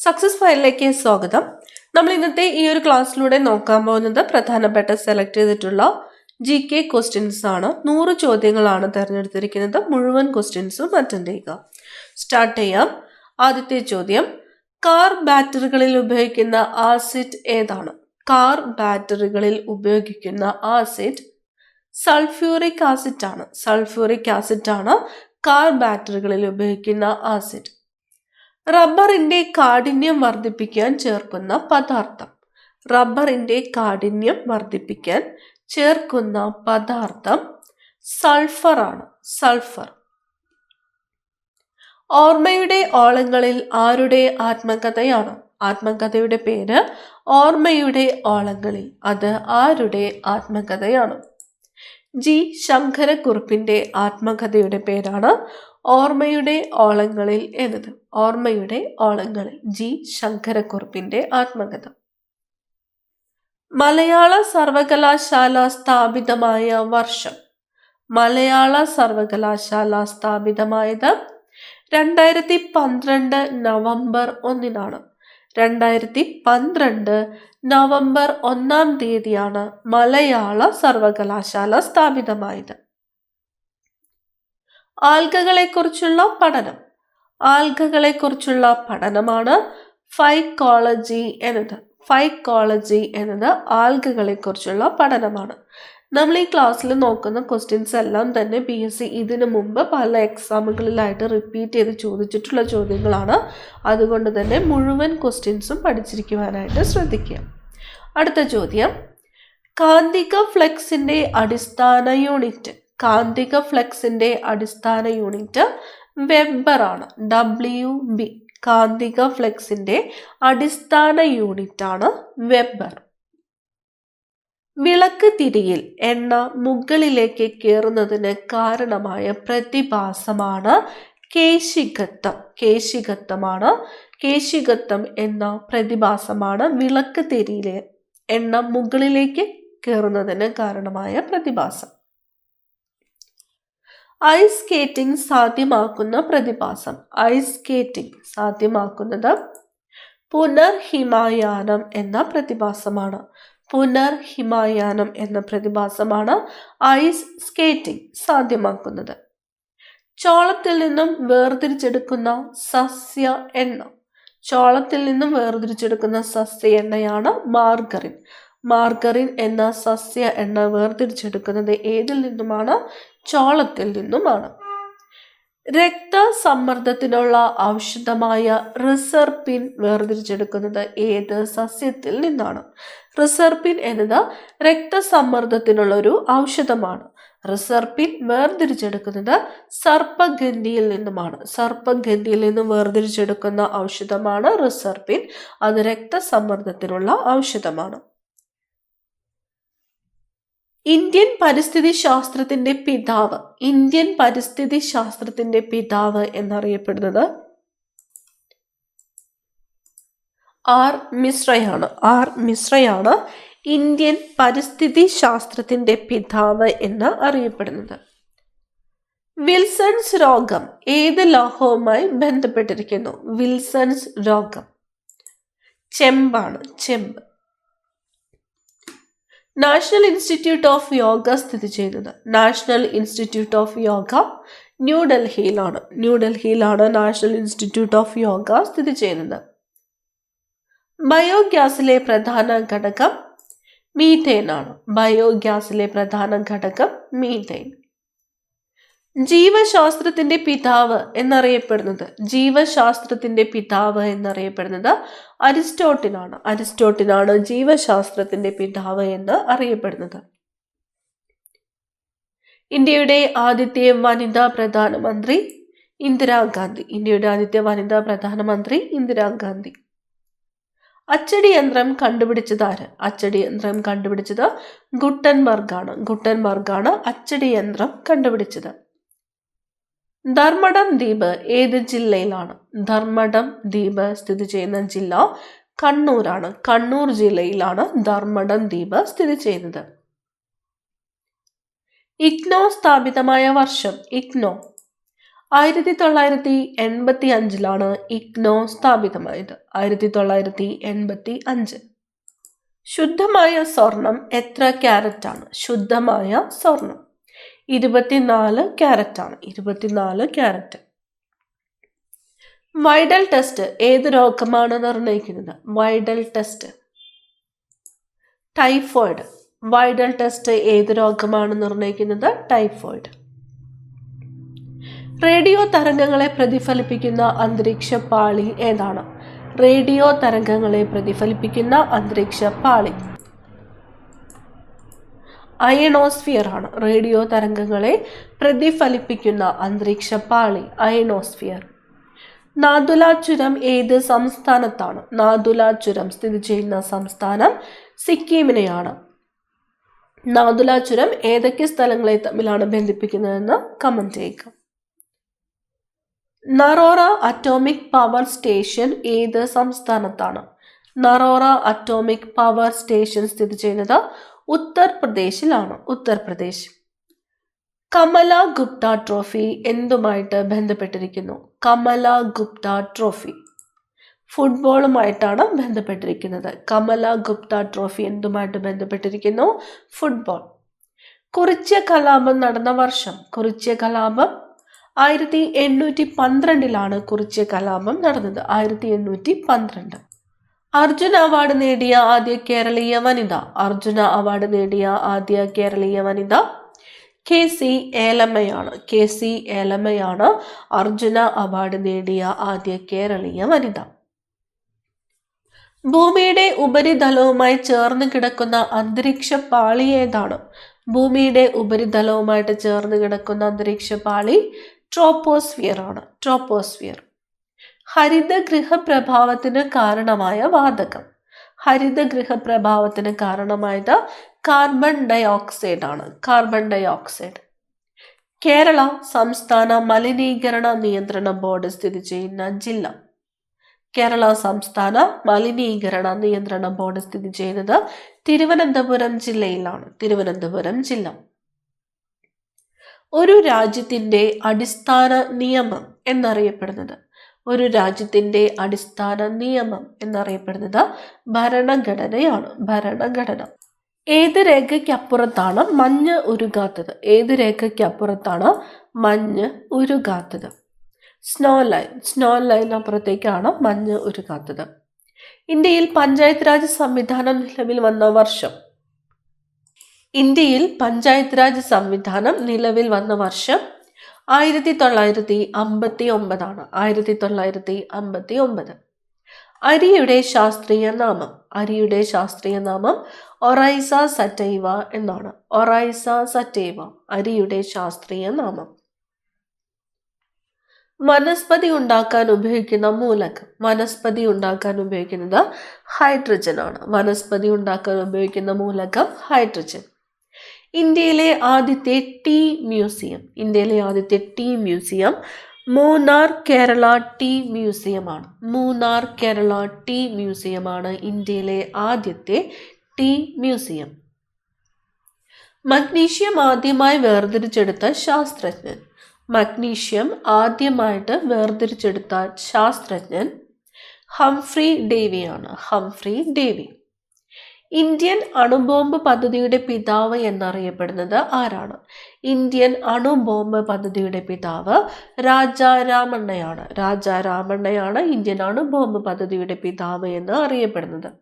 Success ഫയലിലേക്ക് സ്വാഗതം. നമ്മൾ ഇന്നത്തെ ഈ ഒരു ക്ലാസ്സിലൂടെ നോക്കാൻ പോകുന്നത് പ്രധാനപ്പെട്ട സെലക്ട് ചെയ്തിട്ടുള്ള GK ക്വസ്റ്റ്യൻസ് ആണ്. 100 ചോദ്യങ്ങളാണ് തിരഞ്ഞെടുത്തിരിക്കുന്നത്. മുഴുവൻ ക്വസ്റ്റ്യൻസും അറ്റൻഡ് ചെയ്യുക. സ്റ്റാർട്ട് ചെയ്യാം. ആദ്യത്തെ ചോദ്യം, കാർ ബാറ്ററികളിൽ ഉപയോഗിക്കുന്ന ആസിഡ് ഏതാണ്? കാർ ബാറ്ററികളിൽ ഉപയോഗിക്കുന്ന ആസിഡ് സൾഫ്യൂറിക് ആസിഡ് ആണ്. സൾഫ്യൂറിക് ആസിഡ് ആണ് കാർ ബാറ്ററികളിൽ ഉപയോഗിക്കുന്ന ആസിഡ്. റബ്ബറിന്റെ കാഠിന്യം വർദ്ധിപ്പിക്കാൻ ചേർക്കുന്ന പദാർത്ഥം. റബ്ബറിന്റെ കാഠിന്യം വർദ്ധിപ്പിക്കാൻ ചേർക്കുന്ന പദാർത്ഥം സൾഫർ ആണ്. സൾഫർ. ഓർമ്മയുടെ ഓളങ്ങളിൽ ആരുടെ ആത്മകഥയാണ്? ആത്മകഥയുടെ പേര് ഓർമ്മയുടെ ഓളങ്ങളിൽ. അത് ആരുടെ ആത്മകഥയാണ്? G. ശങ്കരക്കുറുപ്പിന്റെ ആത്മകഥയുടെ പേരാണ് ഓർമ്മയുടെ ഓളങ്ങളിൽ എന്നത്. ഓർമ്മയുടെ ഓളങ്ങളിൽ G. ശങ്കരക്കുറുപ്പിന്റെ ആത്മകഥ. മലയാള സർവകലാശാല സ്ഥാപിതമായ വർഷം. മലയാള സർവകലാശാല സ്ഥാപിതമായത് 2012 നവംബർ 1 2012 നവംബർ 1 മലയാള സർവകലാശാല സ്ഥാപിതമായത്. ആൽഗകളെക്കുറിച്ചുള്ള പഠനം. ആൽഗകളെക്കുറിച്ചുള്ള പഠനമാണ് ഫൈക്കോളജി എന്നത്. ഫൈക്കോളജി എന്നത് ആൽഗകളെക്കുറിച്ചുള്ള പഠനമാണ്. നമ്മൾ ഈ ക്ലാസ്സിൽ നോക്കുന്ന ക്വസ്റ്റ്യൻസ് എല്ലാം തന്നെ PSC ഇതിനു മുമ്പ് പല എക്സാമുകളിലായിട്ട് റിപ്പീറ്റ് ചെയ്ത് ചോദിച്ചിട്ടുള്ള ചോദ്യങ്ങളാണ്. അതുകൊണ്ട് തന്നെ മുഴുവൻ ക്വസ്റ്റ്യൻസും പഠിച്ചിരിക്കുവാനായിട്ട് ശ്രദ്ധിക്കുക. അടുത്ത ചോദ്യം, കാന്തിക ഫ്ലെക്സിന്റെ അടിസ്ഥാന യൂണിറ്റ്. കാന്തിക ഫ്ലെക്സിന്റെ അടിസ്ഥാന യൂണിറ്റ് വെബർ ആണ്. WB. കാന്തിക ഫ്ലെക്സിന്റെ അടിസ്ഥാന യൂണിറ്റ് ആണ് വെബർ. വിളക്ക് തിരിയിൽ എണ്ണ മുകളിലേക്ക് കയറുന്നതിന് കാരണമായ പ്രതിഭാസമാണ് കേശികത്വം. കേശികത്വമാണ്. കേശികത്വം എന്ന പ്രതിഭാസമാണ് വിളക്ക് തിരിയിലെ എണ്ണ മുകളിലേക്ക് കയറുന്നതിന് കാരണമായ പ്രതിഭാസം. ഐസ് സ്കേറ്റിംഗ് സാധ്യമാക്കുന്ന പ്രതിഭാസം. ഐസ് സ്കേറ്റിംഗ് സാധ്യമാക്കുന്നത് പുനർഹിമായാനം എന്ന പ്രതിഭാസമാണ്. പുനർഹിമായാനം എന്ന പ്രതിഭാസമാണ് ഐസ് സ്കേറ്റിംഗ് സാധ്യമാക്കുന്നത്. ചോളത്തിൽ നിന്നും വേർതിരിച്ചെടുക്കുന്ന സസ്യ എണ്ണ. ചോളത്തിൽ നിന്നും വേർതിരിച്ചെടുക്കുന്ന സസ്യ എണ്ണയാണ് മാർഗറിൻ. മാർഗറിൻ എന്ന സസ്യ എണ്ണ വേർതിരിച്ചെടുക്കുന്നത് ഏതിൽ നിന്നുമാണ്? ചോളത്തിൽ നിന്നുമാണ്. രക്തസമ്മർദ്ദത്തിനുള്ള ഔഷധമായ റിസർപിൻ വേർതിരിച്ചെടുക്കുന്നത് ഏത് സസ്യത്തിൽ നിന്നാണ്? റിസർപിൻ എന്നത് രക്തസമ്മർദ്ദത്തിനുള്ള ഒരു ഔഷധമാണ്. റിസർപിൻ വേർതിരിച്ചെടുക്കുന്നത് സർപ്പഗന്ധിയിൽ നിന്നുമാണ്. സർപ്പഗന്ധിയിൽ നിന്നും വേർതിരിച്ചെടുക്കുന്ന ഔഷധമാണ് റിസർപിൻ. അത് രക്തസമ്മർദ്ദത്തിനുള്ള ഔഷധമാണ്. ഇന്ത്യൻ പരിസ്ഥിതി ശാസ്ത്രത്തിന്റെ പിതാവ്. ഇന്ത്യൻ പരിസ്ഥിതി ശാസ്ത്രത്തിന്റെ പിതാവ് എന്നറിയപ്പെടുന്നത് R. മിശ്രയാണ്. R. മിശ്രയാണ് ഇന്ത്യൻ പരിസ്ഥിതി ശാസ്ത്രത്തിന്റെ പിതാവ് എന്ന് അറിയപ്പെടുന്നത്. വിൽസൺസ് രോഗം ഏത് ലോഹവുമായി ബന്ധപ്പെട്ടിരിക്കുന്നു? വിൽസൺസ് രോഗം ചെമ്പാണ്. ചെമ്പ്. നാഷണൽ ഇൻസ്റ്റിറ്റ്യൂട്ട് ഓഫ് യോഗ സ്ഥിതി ചെയ്യുന്നത്. നാഷണൽ ഇൻസ്റ്റിറ്റ്യൂട്ട് ഓഫ് യോഗ ന്യൂഡൽഹിയിലാണ്. ന്യൂഡൽഹിയിലാണ് നാഷണൽ ഇൻസ്റ്റിറ്റ്യൂട്ട് ഓഫ് യോഗ സ്ഥിതി ചെയ്യുന്നത്. ബയോഗ്യാസിലെ പ്രധാന ഘടകം മീഥേൻ ആണ്. ബയോഗ്യാസിലെ പ്രധാന ഘടകം മീഥേൻ. ജീവശാസ്ത്രത്തിന്റെ പിതാവ് എന്നറിയപ്പെടുന്നത്. ജീവശാസ്ത്രത്തിന്റെ പിതാവ് എന്നറിയപ്പെടുന്നത് അരിസ്റ്റോട്ടിലാണ്. അരിസ്റ്റോട്ടിലാണ് ജീവശാസ്ത്രത്തിന്റെ പിതാവ് എന്ന് അറിയപ്പെടുന്നത്. ഇന്ത്യയുടെ ആദ്യത്തെ വനിതാ പ്രധാനമന്ത്രി ഇന്ദിരാഗാന്ധി. ഇന്ത്യയുടെ ആദ്യത്തെ വനിതാ പ്രധാനമന്ത്രി ഇന്ദിരാഗാന്ധി. അച്ചടി യന്ത്രം കണ്ടുപിടിച്ചത് ആര്? അച്ചടി യന്ത്രം കണ്ടുപിടിച്ചത് ഗുട്ടൻബർഗ് ആണ്. ഗുട്ടൻബർഗ് ആണ് അച്ചടി യന്ത്രം കണ്ടുപിടിച്ചത്. ധർമ്മടം ദ്വീപ് ഏത് ജില്ലയിലാണ്? ധർമ്മടം ദ്വീപ് സ്ഥിതി ചെയ്യുന്ന ജില്ല കണ്ണൂരാണ്. കണ്ണൂർ ജില്ലയിലാണ് ധർമ്മടം ദ്വീപ് സ്ഥിതി ചെയ്യുന്നത്. ഇഗ്നോ സ്ഥാപിതമായ വർഷം. ഇഗ്നോ 1985 ഇഗ്നോ സ്ഥാപിതമായത്. 1985. ശുദ്ധമായ സ്വർണം എത്ര ക്യാരറ്റ് ആണ്? ശുദ്ധമായ സ്വർണം 24 ക്യാരറ്റ് ആണ്. 24 ക്യാരറ്റ്. വൈഡൽ ടെസ്റ്റ് ഏത് രോഗമാണ് നിർണ്ണയിക്കുന്നത്? Widal test typhoid. Widal test ഏത് രോഗമാണ് നിർണ്ണയിക്കുന്നത്? ടൈഫോയിഡ്. റേഡിയോ തരംഗങ്ങളെ പ്രതിഫലിപ്പിക്കുന്ന അന്തരീക്ഷ പാളി ഏതാണ്? റേഡിയോ തരംഗങ്ങളെ പ്രതിഫലിപ്പിക്കുന്ന അന്തരീക്ഷ പാളി അയണോസ്ഫിയർ ആണ്. റേഡിയോ തരംഗങ്ങളെ പ്രതിഫലിപ്പിക്കുന്ന അന്തരീക്ഷ പാളി അയണോസ്ഫിയർ. നാഥുല ചുരം ഏത് സംസ്ഥാനത്താണ്? നാഥുല ചുരം സ്ഥിതി ചെയ്യുന്ന സംസ്ഥാനം സിക്കിമിനെയാണ്. നാഥുല ചുരം ഏതൊക്കെ സ്ഥലങ്ങളെ തമ്മിലാണ് ബന്ധിപ്പിക്കുന്നതെന്ന് കമന്റ് ചെയ്യുക. നറോറ അറ്റോമിക് പവർ സ്റ്റേഷൻ ഏത് സംസ്ഥാനത്താണ്? നറോറ അറ്റോമിക് പവർ സ്റ്റേഷൻ സ്ഥിതി ചെയ്യുന്നത് ഉത്തർപ്രദേശിലാണ്. ഉത്തർപ്രദേശ്. കമല ഗുപ്ത ട്രോഫി എന്തുമായിട്ട് ബന്ധപ്പെട്ടിരിക്കുന്നു? കമല ഗുപ്ത ട്രോഫി ഫുട്ബോളുമായിട്ടാണ് ബന്ധപ്പെട്ടിരിക്കുന്നത്. കമല ഗുപ്ത ട്രോഫി എന്തുമായിട്ട് ബന്ധപ്പെട്ടിരിക്കുന്നു? ഫുട്ബോൾ. കുറിച്യ കലാപം നടന്ന വർഷം? കുറിച്യ കലാപം 1812 കുറിച്യ കലാപം നടന്നത്. 1812. അർജുന അവാർഡ് നേടിയ ആദ്യ കേരളീയ വനിത? അർജുന അവാർഡ് നേടിയ ആദ്യ കേരളീയ വനിത KC ഏലമ്മയാണ്. KC ഏലമ്മയാണ് അർജുന അവാർഡ് നേടിയ ആദ്യ കേരളീയ വനിത. ഭൂമിയുടെ ഉപരിതലവുമായി ചേർന്ന് കിടക്കുന്ന അന്തരീക്ഷ പാളി ഏതാണ്? ഭൂമിയുടെ ഉപരിതലവുമായിട്ട് ചേർന്ന് കിടക്കുന്ന അന്തരീക്ഷ പാളി ട്രോപ്പോസ്ഫിയർ ആണ്. ട്രോപ്പോസ്ഫിയർ. ഹരിതഗൃഹ പ്രഭാവത്തിന് കാരണമായ വാതകം? ഹരിതഗൃഹ പ്രഭാവത്തിന് കാരണമായത് കാർബൺ ഡയോക്സൈഡ് ആണ്. Carbon dioxide. കേരള സംസ്ഥാന മലിനീകരണ നിയന്ത്രണ ബോർഡ് സ്ഥിതി ചെയ്യുന്ന ജില്ല? കേരള സംസ്ഥാന മലിനീകരണ നിയന്ത്രണ ബോർഡ് സ്ഥിതി ചെയ്യുന്നത് തിരുവനന്തപുരം ജില്ലയിലാണ്. തിരുവനന്തപുരം ജില്ല. ഒരു രാജ്യത്തിന്റെ അടിസ്ഥാന നിയമം എന്നറിയപ്പെടുന്നത്? ഒരു രാജ്യത്തിന്റെ അടിസ്ഥാന നിയമം എന്നറിയപ്പെടുന്നത് ഭരണഘടനയാണ്. ഭരണഘടന. ഏത് രേഖയ്ക്കപ്പുറത്താണ് മഞ്ഞ് ഉരുകാത്തത്? ഏത് രേഖയ്ക്കപ്പുറത്താണ് മഞ്ഞ് ഉരുകാത്തത്? Snow line. സ്നോ ലൈനപ്പുറത്തേക്കാണ് മഞ്ഞ് ഉരുകാത്തത്. ഇന്ത്യയിൽ പഞ്ചായത്ത് രാജ് സംവിധാനം നിലവിൽ വന്ന വർഷം? ഇന്ത്യയിൽ പഞ്ചായത്ത് രാജ് സംവിധാനം നിലവിൽ വന്ന വർഷം 1959. 1959. അരിയുടെ ശാസ്ത്രീയ നാമം? അരിയുടെ ശാസ്ത്രീയ നാമം ഒറൈസ സറ്റൈവ എന്നാണ്. ഒറൈസ സറ്റൈവ അരിയുടെ ശാസ്ത്രീയ നാമം. വനസ്പതി ഉണ്ടാക്കാൻ ഉപയോഗിക്കുന്ന മൂലകം? വനസ്പതി ഉണ്ടാക്കാൻ ഉപയോഗിക്കുന്നത് ഹൈഡ്രജൻ ആണ്. വനസ്പതി ഉണ്ടാക്കാൻ ഉപയോഗിക്കുന്ന മൂലകം ഹൈഡ്രജൻ. ഇന്ത്യയിലെ ആദ്യത്തെ ടീ മ്യൂസിയം? ഇന്ത്യയിലെ ആദ്യത്തെ tea museum Munnar Kerala tea മ്യൂസിയമാണ്. മൂന്നാർ കേരള ടീ മ്യൂസിയമാണ് ഇന്ത്യയിലെ ആദ്യത്തെ ടീ മ്യൂസിയം. മഗ്നീഷ്യം ആദ്യമായി വേർതിരിച്ചെടുത്ത ശാസ്ത്രജ്ഞൻ? മഗ്നീഷ്യം ആദ്യമായിട്ട് വേർതിരിച്ചെടുത്ത ശാസ്ത്രജ്ഞൻ ഹംഫ്രി ഡേവിയാണ്. Humphry Davy. ഇന്ത്യൻ അണുബോംബ് പദ്ധതിയുടെ പിതാവ് എന്നറിയപ്പെടുന്നത് ആരാണ്? ഇന്ത്യൻ അണുബോംബ് പദ്ധതിയുടെ പിതാവ് രാജാരാമണ്ണയാണ്. രാജാരാമണ്ണയാണ് ഇന്ത്യൻ അണുബോംബ് പദ്ധതിയുടെ പിതാവ് എന്ന് അറിയപ്പെടുന്നത്.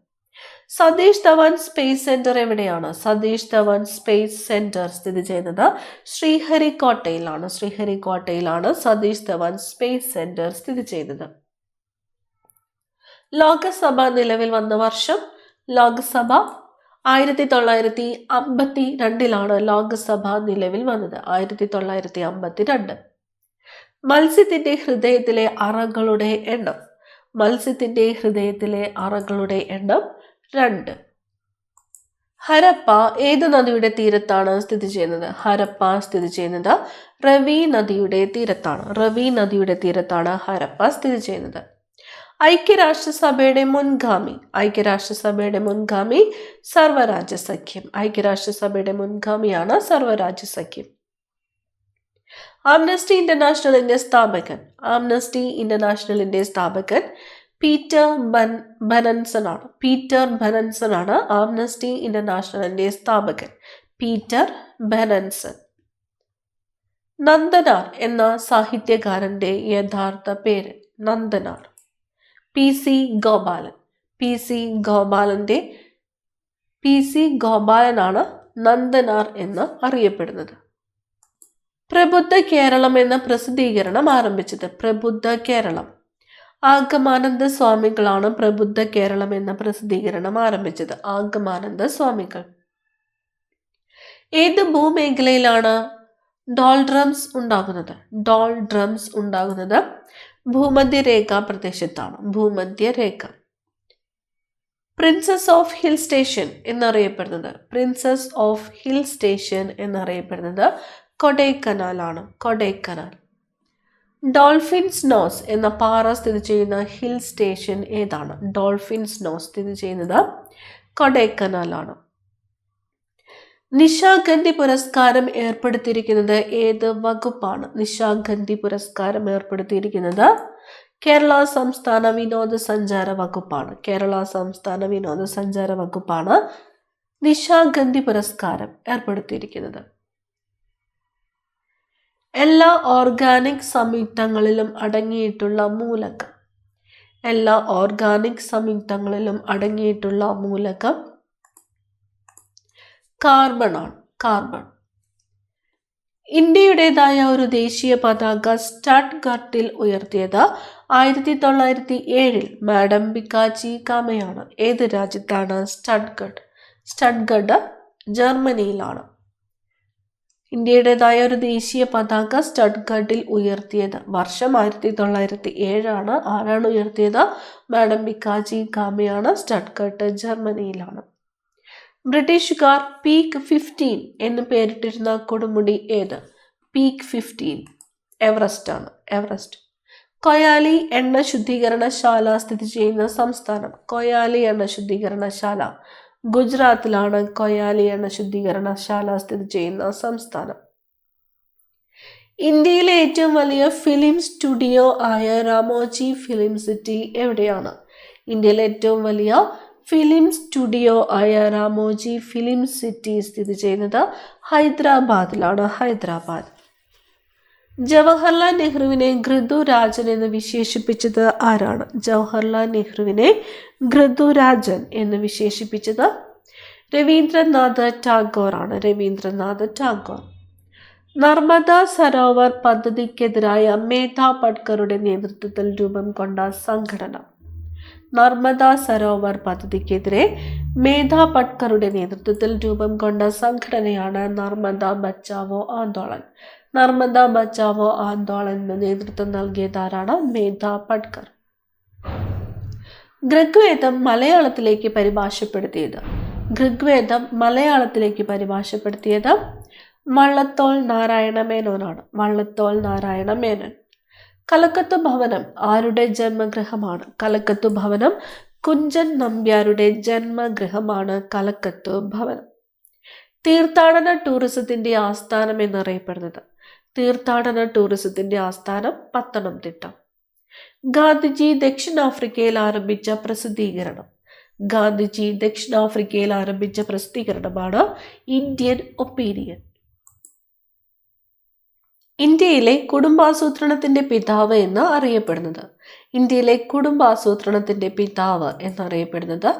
സതീഷ് ധവാൻ സ്പേസ് സെന്റർ എവിടെയാണ്? സതീഷ് ധവാൻ സ്പേസ് സെന്റർ സ്ഥിതി ചെയ്യുന്നത് ശ്രീഹരിക്കോട്ടയിലാണ്. ശ്രീഹരിക്കോട്ടയിലാണ് സതീഷ് ധവാൻ സ്പേസ് സെന്റർ സ്ഥിതി ചെയ്യുന്നത്. ലോകസഭ നിലവിൽ വന്ന വർഷം? ലോകസഭ 1952 ലോകസഭ നിലവിൽ വന്നത്. 1952. മത്സ്യത്തിന്റെ ഹൃദയത്തിലെ അറകളുടെ എണ്ണം? മത്സ്യത്തിന്റെ ഹൃദയത്തിലെ അറകളുടെ എണ്ണം 2. ഹരപ്പ ഏത് നദിയുടെ തീരത്താണ് സ്ഥിതി ചെയ്യുന്നത്? ഹരപ്പ സ്ഥിതി ചെയ്യുന്നത് റവി നദിയുടെ തീരത്താണ്. റവി നദിയുടെ തീരത്താണ് ഹരപ്പ സ്ഥിതി ചെയ്യുന്നത്. ഐക്യരാഷ്ട്രസഭയുടെ മുൻഗാമി? ഐക്യരാഷ്ട്രസഭയുടെ മുൻഗാമി സർവ്വരാജ്യ സഖ്യം. ഐക്യരാഷ്ട്രസഭയുടെ മുൻഗാമിയാണ് സർവ്വരാജ്യ സഖ്യം. ആംനസ്റ്റി ഇന്റർനാഷണലിന്റെ സ്ഥാപകൻ പീറ്റർ ബനൻസൺ ആണ്. പീറ്റർ ബനൻസൺ ആണ് ആംനസ്റ്റി ഇന്റർനാഷണലിന്റെ സ്ഥാപകൻ. പീറ്റർ ബനൻസൺ. നന്ദനാർ എന്ന സാഹിത്യകാരന്റെ യഥാർത്ഥ പേര്? Nandanar. P C Gopalan. P C ഗോപാലനാണ് നന്ദനാർ എന്ന് അറിയപ്പെടുന്നത്. പ്രബുദ്ധ കേരളം എന്ന പ്രസിദ്ധീകരണം ആരംഭിച്ചത്? പ്രബുദ്ധ കേരളം. ആഗമാനന്ദ സ്വാമികളാണ് പ്രബുദ്ധ കേരളം എന്ന പ്രസിദ്ധീകരണം ആരംഭിച്ചത്. ആഗമാനന്ദ സ്വാമികൾ. ഏത് ഭൂമേഖലയിലാണ് ഡോൾഡ്രംസ് ഉണ്ടാകുന്നത്? ഭൂമധ്യരേഖ പ്രദേശത്താണ്. ഭൂമധ്യരേഖ. പ്രിൻസസ് ഓഫ് ഹിൽ സ്റ്റേഷൻ എന്നറിയപ്പെടുന്നത് കൊടൈക്കനാൽ ആണ്. കൊടൈക്കനാൽ. ഡോൾഫിൻസ് നോസ് എന്ന പാറ സ്ഥിതി ചെയ്യുന്ന ഹിൽ സ്റ്റേഷൻ ഏതാണ്? ഡോൾഫിൻസ് നോസ് സ്ഥിതി ചെയ്യുന്നത് കൊടൈക്കനാലാണ്. നിശാഗന്ധി പുരസ്കാരം ഏർപ്പെടുത്തിയിരിക്കുന്നത് ഏത് വകുപ്പാണ്? നിശാഗന്ധി പുരസ്കാരം ഏർപ്പെടുത്തിയിരിക്കുന്നത് കേരള സംസ്ഥാന വിനോദസഞ്ചാര വകുപ്പാണ്. നിശാഗന്ധി പുരസ്കാരം ഏർപ്പെടുത്തിയിരിക്കുന്നത്. എല്ലാ ഓർഗാനിക് സംയുക്തങ്ങളിലും അടങ്ങിയിട്ടുള്ള മൂലകം കാർബൺ ആണ്. കാർബൺ. ഇന്ത്യയുടേതായ ഒരു ദേശീയ പതാക സ്റ്റഡ്ഗട്ടിൽ ഉയർത്തിയത് 1907 മാഡം ബിക്കാച്ചി കാമയാണ്. ഏത് രാജ്യത്താണ് സ്റ്റഡ്ഗഡ്? ജർമ്മനിയിലാണ്. ഇന്ത്യയുടേതായ ഒരു ദേശീയ പതാക സ്റ്റഡ്ഗഡിൽ ഉയർത്തിയത് വർഷം 1907 ആണ്. ആരാണ് ഉയർത്തിയത്? മാഡം ബിക്കാച്ചി കാമയാണ്. സ്റ്റഡ്ഗഡ് ജർമ്മനിയിലാണ്. ബ്രിട്ടീഷുകാർ പീക്ക് 15 എന്ന് പേരിട്ടിരുന്ന കൊടുമുടി ഏത്? പീക്ക് 15 എവറസ്റ്റ് ആണ്. എവറസ്റ്റ്. കൊയാലി എണ്ണ ശുദ്ധീകരണശാല സ്ഥിതി ചെയ്യുന്ന സംസ്ഥാനം? കൊയാലി എണ്ണ ശുദ്ധീകരണശാല ഗുജറാത്തിലാണ്. കൊയാലി എണ്ണ ശുദ്ധീകരണശാല സ്ഥിതി ചെയ്യുന്ന സംസ്ഥാനം. ഇന്ത്യയിലെ ഏറ്റവും വലിയ ഫിലിം സ്റ്റുഡിയോ ആയ രാമോജി ഫിലിം സിറ്റി എവിടെയാണ്? ഇന്ത്യയിലെ ഏറ്റവും വലിയ ഫിലിം സ്റ്റുഡിയോ ആയ രാമോജി ഫിലിം സിറ്റി സ്ഥിതി ചെയ്യുന്നത് ഹൈദരാബാദിലാണ്. ഹൈദരാബാദ്. ജവഹർലാൽ നെഹ്റുവിനെ ഋതുരാജൻ എന്ന് വിശേഷിപ്പിച്ചത് ആരാണ്? ജവഹർലാൽ നെഹ്റുവിനെ ഋതുരാജൻ എന്ന് വിശേഷിപ്പിച്ചത് രവീന്ദ്രനാഥ് ടാഗോർ ആണ്. രവീന്ദ്രനാഥ് ടാഗോർ. നർമ്മദ സരോവർ പദ്ധതിക്കെതിരായ മേധാ പട്കറുടെ നേതൃത്വത്തിൽ രൂപം കൊണ്ട സംഘടന? നർമ്മദ സരോവർ പദ്ധതിക്കെതിരെ മേധാ പട്കറുടെ നേതൃത്വത്തിൽ രൂപം കൊണ്ട സംഘടനയാണ് നർമ്മദ ബച്ചാവോ ആന്തോളൻ. നർമ്മദ ബച്ചാവോ ആന്തോളന് നേതൃത്വം നൽകിയതാരാണ്? മേധാ പട്കർ. ഋഗ്വേദം മലയാളത്തിലേക്ക് പരിഭാഷപ്പെടുത്തിയത് വള്ളത്തോൾ നാരായണ മേനോനാണ്. വള്ളത്തോൾ നാരായണ മേനോൻ. കലക്കത്തു ഭവനം ആരുടെ ജന്മഗൃഹമാണ്? കലക്കത്തു ഭവനം കുഞ്ചൻ നമ്പ്യാരുടെ ജന്മഗൃഹമാണ് കലക്കത്തു ഭവനം. തീർത്ഥാടന ടൂറിസത്തിന്റെ ആസ്ഥാനം എന്നറിയപ്പെടുന്നത്? തീർത്ഥാടന ടൂറിസത്തിന്റെ ആസ്ഥാനം പത്തനംതിട്ട. ഗാന്ധിജി ദക്ഷിണാഫ്രിക്കയിൽ ആരംഭിച്ച പ്രസിദ്ധീകരണമാണ് ഇന്ത്യൻ ഒപ്പീനിയൻ. ഇന്ത്യയിലെ കുടുംബാസൂത്രണത്തിന്റെ പിതാവ് എന്ന് അറിയപ്പെടുന്നത്? ഇന്ത്യയിലെ കുടുംബാസൂത്രണത്തിന്റെ പിതാവ് എന്നറിയപ്പെടുന്നത്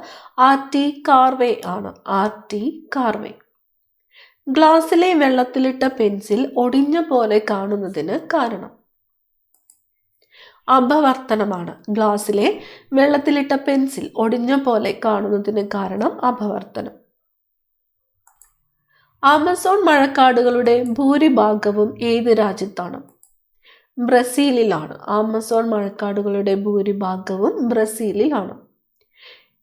R.T. കാർവേ ആണ്. R.T. കാർവേ. ഗ്ലാസ്സിലെ വെള്ളത്തിലിട്ട പെൻസിൽ ഒടിഞ്ഞ പോലെ കാണുന്നതിന് കാരണം? അപവർത്തനമാണ്. ഗ്ലാസ്സിലെ വെള്ളത്തിലിട്ട പെൻസിൽ ഒടിഞ്ഞ പോലെ കാണുന്നതിന് കാരണം അപവർത്തനം. ആമസോൺ മഴക്കാടുകളുടെ ഭൂരിഭാഗവും ഏത് രാജ്യത്താണ്? ബ്രസീലിലാണ്. ആമസോൺ മഴക്കാടുകളുടെ ഭൂരിഭാഗവും ബ്രസീലിലാണ്.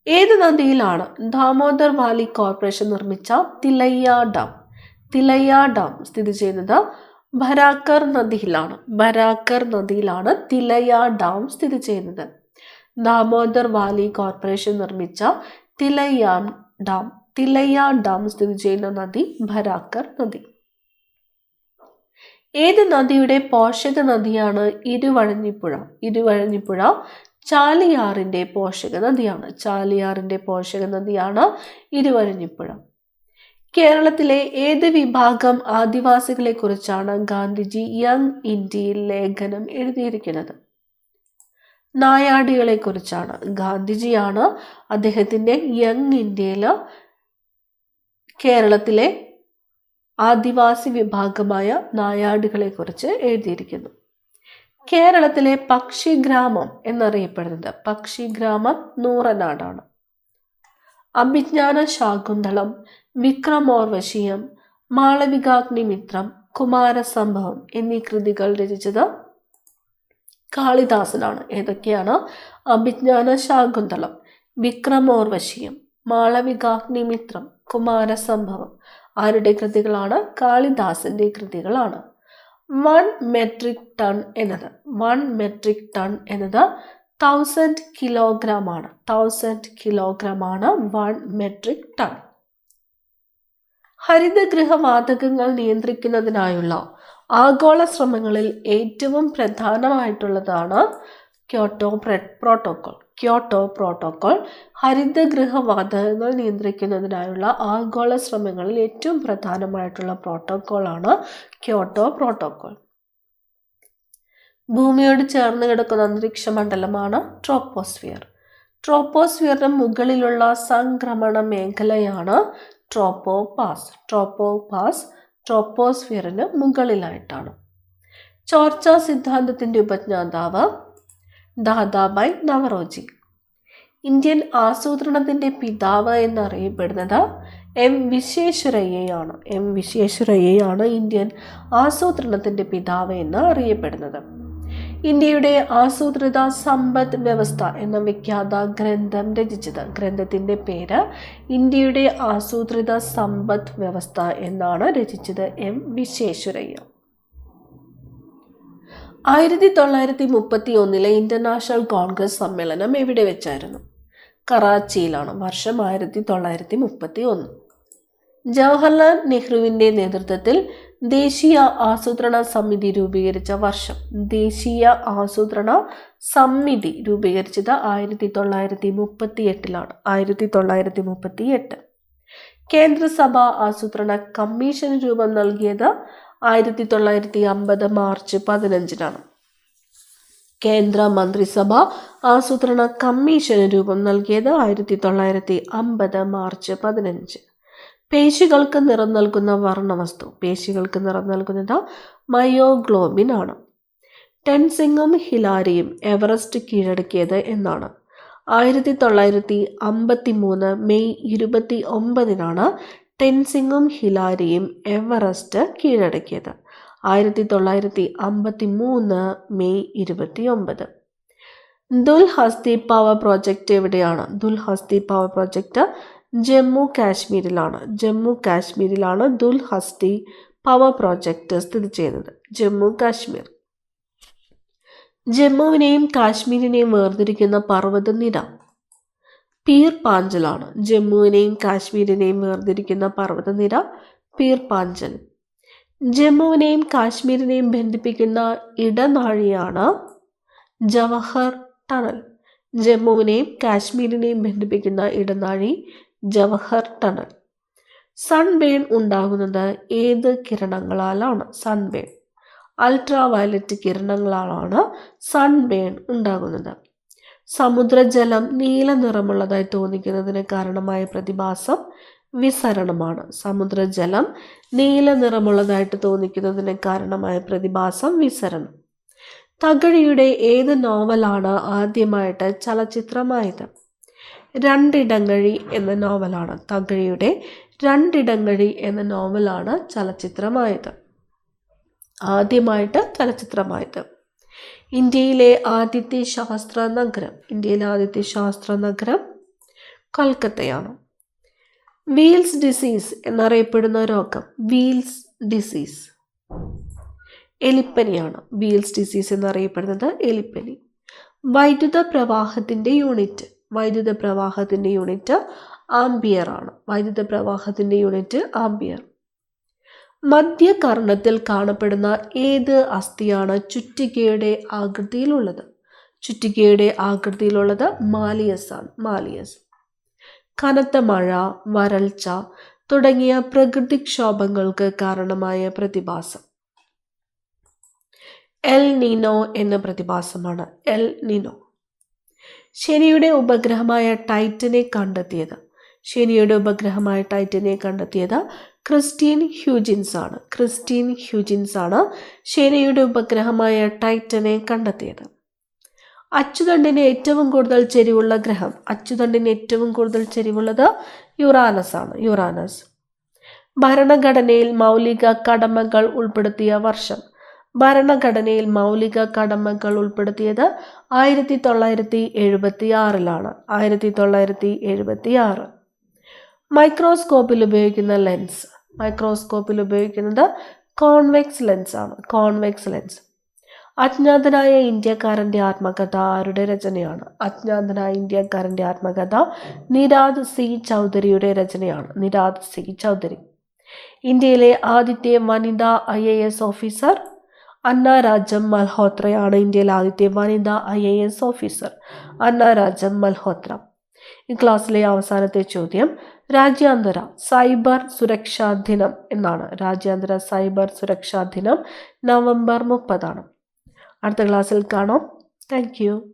ഏത് നദിയിലാണ് ദാമോദർ വാലി കോർപ്പറേഷൻ നിർമ്മിച്ച തിലയ്യ ഡാം സ്ഥിതി ചെയ്യുന്നത്? ബരാക്കർ നദിയിലാണ് തിലയ്യ ഡാം സ്ഥിതി ചെയ്യുന്നത്. ദാമോദർ വാലി കോർപ്പറേഷൻ നിർമ്മിച്ച തിലയ്യ ഡാം സ്ഥിതി ചെയ്യുന്ന നദി ബരാക്കർ നദി. ഏത് നദിയുടെ പോഷക നദിയാണ് ഇരുവഴിഞ്ഞിപ്പുഴ? ഇരുവഴിഞ്ഞിപ്പുഴ ചാലിയാറിന്റെ പോഷക നദിയാണ്. ചാലിയാറിന്റെ പോഷക നദിയാണ് ഇരുവഴിഞ്ഞിപ്പുഴ. കേരളത്തിലെ ഏത് വിഭാഗം ആദിവാസികളെ കുറിച്ചാണ് ഗാന്ധിജി യങ് ഇന്ത്യയിൽ ലേഖനം എഴുതിയിരിക്കുന്നത്? നായാടികളെ കുറിച്ചാണ്. ഗാന്ധിജിയാണ് അദ്ദേഹത്തിന്റെ യങ് ഇന്ത്യയിൽ കേരളത്തിലെ ആദിവാസി വിഭാഗമായ നായാടുകളെ കുറിച്ച് എഴുതിയിരിക്കുന്നു. കേരളത്തിലെ പക്ഷിഗ്രാമം എന്നറിയപ്പെടുന്നത് പക്ഷിഗ്രാമം നൂറനാടാണ്. അഭിജ്ഞാന ശാകുന്തളം, വിക്രമോർവശീയം, മാളവികാഗ്നിമിത്രം, കുമാരസംഭവം എന്നീ കൃതികൾ രചിച്ചത് കാളിദാസനാണ്. ഏതൊക്കെയാണ്? അഭിജ്ഞാന ശാകുന്തളം, വിക്രമോർവശീയം, മാളവികാഗ്നിമിത്രം, കുമാരസംഭവം. ആരുടെ കൃതികളാണ്? കാളിദാസന്റെ കൃതികളാണ്. 1 മെട്രിക് ടൺ എന്നത് 1000 കിലോഗ്രാം ആണ്. 1000 കിലോഗ്രാം ആണ് 1 മെട്രിക് ടൺ. ഹരിതഗൃഹ വാതകങ്ങൾ നിയന്ത്രിക്കുന്നതിനായുള്ള ആഗോള ശ്രമങ്ങളിൽ ഏറ്റവും പ്രധാനമായിട്ടുള്ളതാണ് ക്യോട്ടോ പ്രോട്ടോകോൾ. ക്യോട്ടോ പ്രോട്ടോകോൾ ഹരിതഗൃഹ വാതകങ്ങൾ നിയന്ത്രിക്കുന്നതിനായുള്ള ആഗോള ശ്രമങ്ങളിൽ ഏറ്റവും പ്രധാനമായിട്ടുള്ള പ്രോട്ടോകോളാണ് ക്യോട്ടോ പ്രോട്ടോകോൾ. ഭൂമിയോട് ചേർന്ന് കിടക്കുന്ന അന്തരീക്ഷ മണ്ഡലമാണ് ട്രോപ്പോസ്ഫിയർ. ട്രോപ്പോസ്ഫിയറിന് മുകളിലുള്ള സംക്രമണ മേഖലയാണ് ട്രോപ്പോപാസ്. ട്രോപ്പോസ്ഫിയറിന് മുകളിലായിട്ടാണ്. ചോർച്ചാ സിദ്ധാന്തത്തിന്റെ ഉപജ്ഞാതാവ് ദാദാബായ് നവറോജി. ഇന്ത്യൻ ആസൂത്രണത്തിന്റെ പിതാവ് എന്നറിയപ്പെടുന്നത് എം വിശ്വേശ്വരയ്യയാണ്. എം വിശ്വേശ്വരയ്യയാണ് ഇന്ത്യൻ ആസൂത്രണത്തിന്റെ പിതാവ് എന്ന് അറിയപ്പെടുന്നത്. ഇന്ത്യയുടെ ആസൂത്രിത സമ്പദ് വ്യവസ്ഥ എന്ന വിഖ്യാത ഗ്രന്ഥം രചിച്ചത്. ഗ്രന്ഥത്തിന്റെ പേര് ഇന്ത്യയുടെ ആസൂത്രിത സമ്പദ് വ്യവസ്ഥ എന്നാണ് രചിച്ചത് എം വിശ്വേശ്വരയ്യ. 1931 ഇന്റർനാഷണൽ കോൺഗ്രസ് സമ്മേളനം എവിടെ വെച്ചായിരുന്നു? കറാച്ചിയിലാണ്. വർഷം 1931. ജവഹർലാൽ നെഹ്റുവിന്റെ നേതൃത്വത്തിൽ ദേശീയ ആസൂത്രണ സമിതി രൂപീകരിച്ച വർഷം? ദേശീയ ആസൂത്രണ സമിതി രൂപീകരിച്ചത് 1938. 1938. കേന്ദ്രസഭ ആസൂത്രണ കമ്മീഷന് രൂപം നൽകിയത് 1950 മാർച്ച് 15. കേന്ദ്ര മന്ത്രിസഭ ആസൂത്രണ കമ്മീഷന് രൂപം നൽകിയത് 1950 മാർച്ച് 15. പേശികൾക്ക് നിറം നൽകുന്ന വർണ്ണവസ്തു? പേശികൾക്ക് നിറം നൽകുന്നത് മയോഗ്ലോബിൻ ആണ്. ടെൻസിങ്ങും ഹിലാരിയും എവറസ്റ്റ് കീഴടക്കിയത് എന്നാണ്? 1953 മെയ് 29 ടെൻസിങ്ങും ഹിലാരിയും എവറസ്റ്റ് കീഴടക്കിയത്. 1953 മെയ് 29. ദുൽഹസ്തി പവർ പ്രോജക്റ്റ് എവിടെയാണ്? ദുൽഹസ്തി പവർ പ്രോജക്റ്റ് ജമ്മു കാശ്മീരിലാണ്. ജമ്മു കാശ്മീരിലാണ് ദുൽഹസ്തി പവർ പ്രോജക്റ്റ് സ്ഥിതി ചെയ്യുന്നത്. ജമ്മു കാശ്മീർ. ജമ്മുവിനെയും കാശ്മീരിനെയും വേർതിരിക്കുന്ന പർവ്വതനിര പീർ പാഞ്ചലാണ്. ജമ്മുവിനെയും കാശ്മീരിനെയും വേർതിരിക്കുന്ന പർവ്വതനിര പീർ പാഞ്ചൽ. ജമ്മുവിനെയും കാശ്മീരിനെയും ബന്ധിപ്പിക്കുന്ന ഇടനാഴിയാണ് ജവഹർ ടണൽ. ജമ്മുവിനെയും കാശ്മീരിനെയും ബന്ധിപ്പിക്കുന്ന ഇടനാഴി ജവഹർ ടണൽ. സൺബേൺ ഉണ്ടാകുന്നത് ഏത് കിരണങ്ങളാലാണ്? സൺബേൺ അൾട്രാ വയലറ്റ് കിരണങ്ങളാലാണ് സൺബേൺ ഉണ്ടാകുന്നത്. സമുദ്രജലം നീല നിറമുള്ളതായി തോന്നിക്കുന്നതിന് കാരണമായ പ്രതിഭാസം വിസരണമാണ്. സമുദ്രജലം നീല നിറമുള്ളതായിട്ട് തോന്നിക്കുന്നതിന് കാരണമായ പ്രതിഭാസം വിസരണം. തകഴിയുടെ ഏത് നോവലാണ് ആദ്യമായിട്ട് ചലച്ചിത്രമായത്? രണ്ടിടങ്ങഴി എന്ന നോവലാണ്. തകഴിയുടെ രണ്ടിടങ്ങഴി എന്ന നോവലാണ് ചലച്ചിത്രമായത്. ആദ്യമായിട്ട് ചലച്ചിത്രമായത്. ഇന്ത്യയിലെ ആദ്യത്തെ ശാസ്ത്ര നഗരം? ഇന്ത്യയിലെ ആദ്യത്തെ ശാസ്ത്ര നഗരം കൊൽക്കത്തയാണ്. വീൽസ് ഡിസീസ് എന്നറിയപ്പെടുന്ന രോഗം? വീൽസ് ഡിസീസ് എലിപ്പനിയാണ്. വീൽസ് ഡിസീസ് എന്നറിയപ്പെടുന്നത് എലിപ്പനി. വൈദ്യുത പ്രവാഹത്തിന്റെ യൂണിറ്റ്? വൈദ്യുത പ്രവാഹത്തിന്റെ യൂണിറ്റ് ആംപിയർ ആണ്. വൈദ്യുത പ്രവാഹത്തിന്റെ യൂണിറ്റ് ആംപിയർ. മധ്യകർണത്തിൽ കാണപ്പെടുന്ന ഏത് അസ്ഥിയാണ് ചുറ്റികയുടെ ആകൃതിയിലുള്ളത്? ചുറ്റികയുടെ ആകൃതിയിലുള്ളത് മാലിയസ് ആണ്. മാലിയസ്. കനത്ത മഴ, വരൾച്ച തുടങ്ങിയ പ്രകൃതിക്ഷോഭങ്ങൾക്ക് കാരണമായ പ്രതിഭാസം എൽ നീനോ എന്ന പ്രതിഭാസമാണ്. എൽ നീനോ. ശനിയുടെ ഉപഗ്രഹമായ ടൈറ്റനെ കണ്ടെത്തിയത്? ശനിയുടെ ഉപഗ്രഹമായ ടൈറ്റനെ കണ്ടെത്തിയത് ക്രിസ്റ്റീൻ ഹ്യൂജിൻസ് ആണ്. ക്രിസ്റ്റീൻ ഹ്യൂജിൻസ് ആണ് ശനിയുടെ ഉപഗ്രഹമായ ടൈറ്റനെ കണ്ടെത്തിയത്. അച്ചുതണ്ടിന് ഏറ്റവും കൂടുതൽ ചെരിവുള്ള ഗ്രഹം? അച്ചുതണ്ടിന് ഏറ്റവും കൂടുതൽ ചെരിവുള്ളത് യുറാനസ് ആണ്. യുറാനസ്. ഭരണഘടനയിൽ മൗലിക കടമകൾ ഉൾപ്പെടുത്തിയ വർഷം? ഭരണഘടനയിൽ മൗലിക കടമകൾ ഉൾപ്പെടുത്തിയത് 1976 1976. മൈക്രോസ്കോപ്പിൽ ഉപയോഗിക്കുന്ന ലെൻസ്? മൈക്രോസ്കോപ്പിൽ ഉപയോഗിക്കുന്നത് കോൺവെക്സ് ലെൻസ് ആണ്. Convex lens. അജ്ഞാതനായ ഇന്ത്യക്കാരൻ്റെ ആത്മകഥ ആരുടെ രചനയാണ്? അജ്ഞാതനായ ഇന്ത്യക്കാരൻ്റെ ആത്മകഥ നിരാദ് സി ചൗധരിയുടെ രചനയാണ്. നിരാദ് സി ചൗധരി. ഇന്ത്യയിലെ ആദ്യത്തെ വനിതാ IAS ഓഫീസർ? അന്ന രാജം മൽഹോത്രയാണ് ഇന്ത്യയിലെ ആദ്യത്തെ വനിതാ IAS ഓഫീസർ. അന്ന രാജം മൽഹോത്ര. ഈ ക്ലാസ്സിലെ അവസാനത്തെ ചോദ്യം രാജ്യാന്തര സൈബർ സുരക്ഷാ ദിനം എന്നാണ്. രാജ്യാന്തര സൈബർ സുരക്ഷാ ദിനം നവംബർ 30 ആണ്. അടുത്ത ക്ലാസ്സിൽ കാണാം. Thank you.